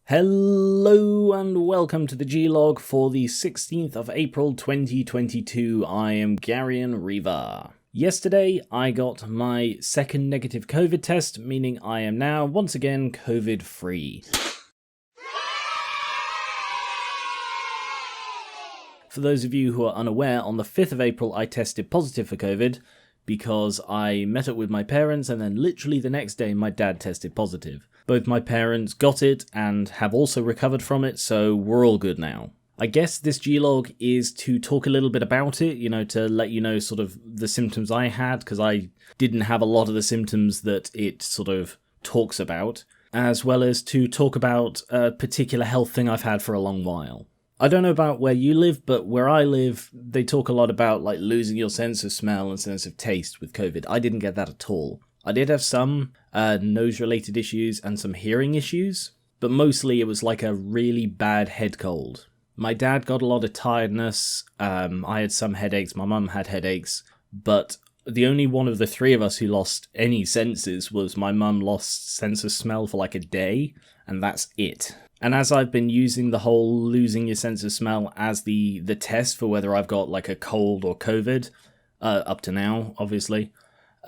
Hello and welcome to the G-Log for the 16th of April 2022. I am Garion Riva. Yesterday I got my second negative COVID test, meaning I am now once again COVID free. For those of you who are unaware, on the 5th of April I tested positive for COVID because I met up with my parents and then literally the next day my dad tested positive. Both my parents got it and have also recovered from it, so we're all good now. I guess this G-Log is to talk a little bit about it, to let you know sort of the symptoms I had, because I didn't have a lot of the symptoms that it sort of talks about, as well as to talk about a particular health thing I've had for a long while. I don't know about where you live, but where I live, they talk a lot about like losing your sense of smell and sense of taste with COVID. I didn't get that at all. I did have some nose-related issues and some hearing issues, but mostly it was like a really bad head cold. My dad got a lot of tiredness, I had some headaches, my mum had headaches, but the only one of the three of us who lost any senses was my mum lost sense of smell for like a day, and that's it. And as I've been using the whole losing your sense of smell as the test for whether I've got like a cold or COVID, up to now, obviously,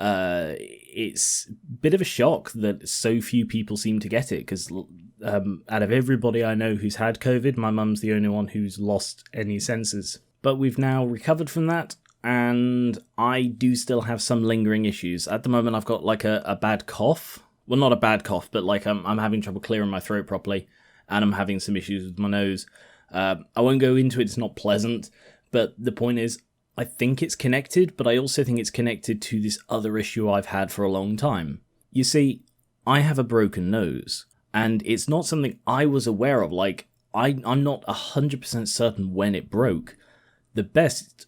it's a bit of a shock that so few people seem to get it, because out of everybody I know who's had COVID, my mum's the only one who's lost any senses. But we've now recovered from that, and I do still have some lingering issues. At the moment I've got like a bad cough. Well, not a bad cough, but like I'm having trouble clearing my throat properly, and I'm having some issues with my nose. I won't go into it, it's not pleasant, but the point is, I think it's connected, but I also think it's connected to this other issue I've had for a long time. You see, I have a broken nose, and it's not something I was aware of. Like, I'm not 100% certain when it broke. The best,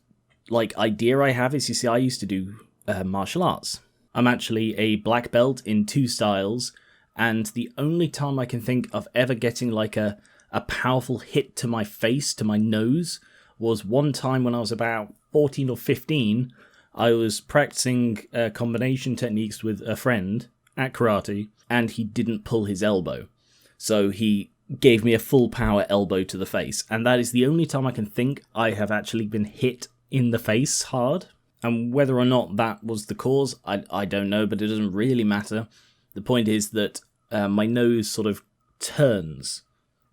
idea I have is, you see, I used to do martial arts. I'm actually a black belt in 2 styles, and the only time I can think of ever getting, a powerful hit to my face, to my nose, was one time when I was about 14 or 15, I was practicing combination techniques with a friend at karate, and he didn't pull his elbow. So he gave me a full power elbow to the face, and that is the only time I can think I have actually been hit in the face hard. And whether or not that was the cause, I don't know, but it doesn't really matter. The point is that my nose sort of turns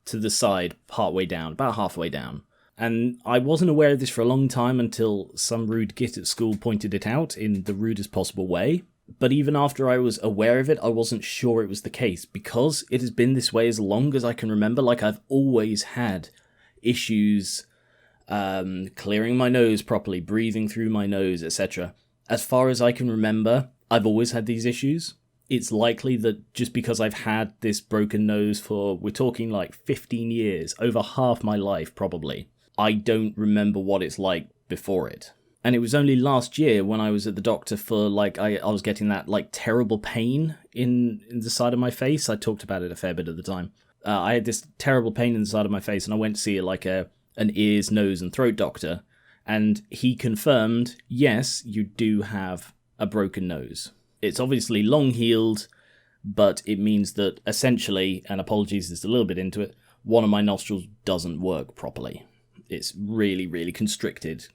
to the side partway down, about halfway down. And I wasn't aware of this for a long time until some rude git at school pointed it out in the rudest possible way. But even after I was aware of it, I wasn't sure it was the case, because it has been this way as long as I can remember. Like, I've always had issues clearing my nose properly, breathing through my nose, etc. As far as I can remember, I've always had these issues. It's likely that just because I've had this broken nose for, we're talking like 15 years, over half my life probably, I don't remember what it's like before it. And it was only last year when I was at the doctor for, I was getting that, terrible pain in the side of my face. I talked about it a fair bit at the time. I had this terrible pain in the side of my face, and I went to see an ears, nose, and throat doctor, and he confirmed, yes, you do have a broken nose. It's obviously long healed, but it means that essentially, and apologies, there's a little bit into it, one of my nostrils doesn't work properly. It's really, really constricted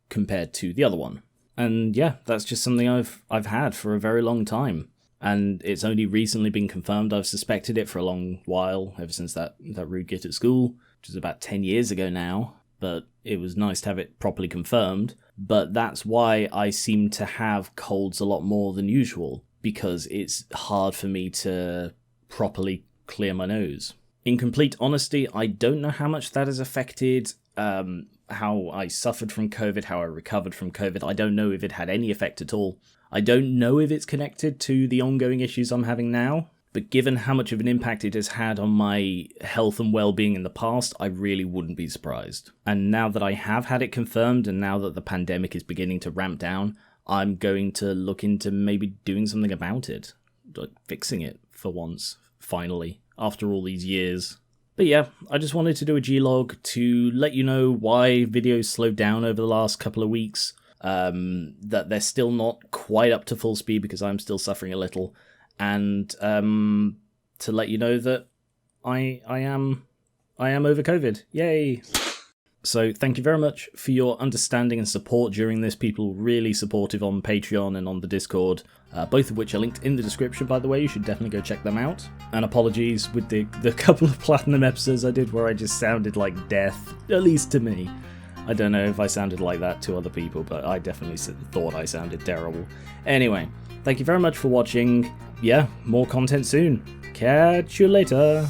compared to the other one. And yeah, that's just something I've had for a very long time. And it's only recently been confirmed. I've suspected it for a long while, ever since that rude git at school, which is about 10 years ago now. But it was nice to have it properly confirmed. But that's why I seem to have colds a lot more than usual, because it's hard for me to properly clear my nose. In complete honesty, I don't know how much that has affected how I suffered from COVID, how I recovered from COVID. I don't know if it had any effect at all. I don't know if it's connected to the ongoing issues I'm having now, but given how much of an impact it has had on my health and well-being in the past, I really wouldn't be surprised. And now that I have had it confirmed, and now that the pandemic is beginning to ramp down, I'm going to look into maybe doing something about it, like fixing it for once, finally, after all these years. But yeah, I just wanted to do a G-Log to let you know why videos slowed down over the last couple of weeks, that they're still not quite up to full speed because I'm still suffering a little, and to let you know that I am over COVID. Yay! So thank you very much for your understanding and support during this. People really supportive on Patreon and on the Discord, both of which are linked in the description, by the way. You should definitely go check them out. And apologies with the couple of Platinum episodes I did where I just sounded like death, at least to me. I don't know if I sounded like that to other people, but I definitely thought I sounded terrible. Anyway, thank you very much for watching. Yeah, more content soon. Catch you later.